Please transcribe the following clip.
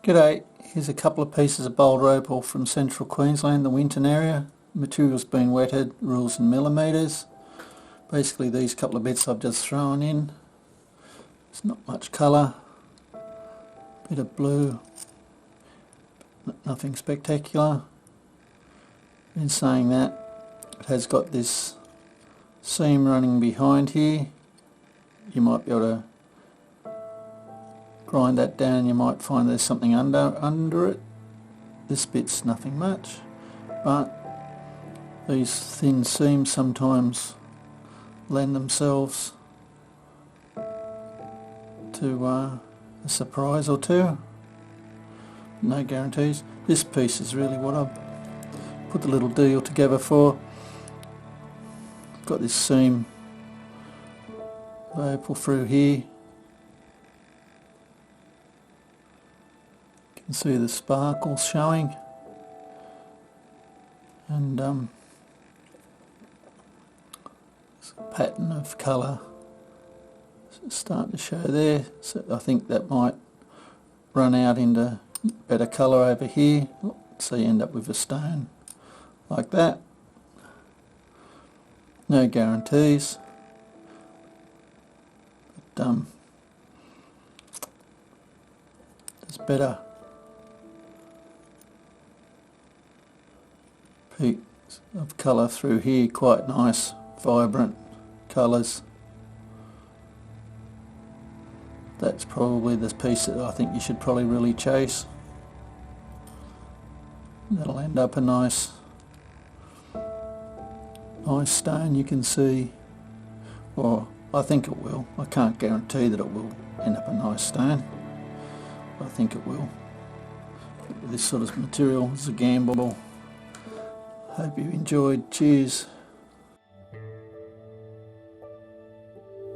G'day, here's a couple of pieces of Boulder Opal from central Queensland, the Winton area. Material's been wetted, rules in millimetres. Basically these couple of bits I've just thrown in. There's not much colour, bit of blue, nothing spectacular. In saying that, it has got this seam running behind here. You might be able to grind that down and you might find there's something under it. This bit's nothing much, but these thin seams sometimes lend themselves to a surprise or two. No guarantees. This piece is really what I've put the little deal together for. Got this seam opal through here. You can see the sparkles showing, and there's a pattern of colour starting to show there. So I think that might run out into better colour over here, so you end up with a stone like that. No guarantees, but there's better peaks of colour through here, quite nice vibrant colours. That's probably the piece that I think you should probably really chase. That'll end up a nice stone, you can see, or I think it will. I can't guarantee that it will end up a nice stone, but I think it will. This sort of material is a gamble. Hope you enjoyed. Cheers.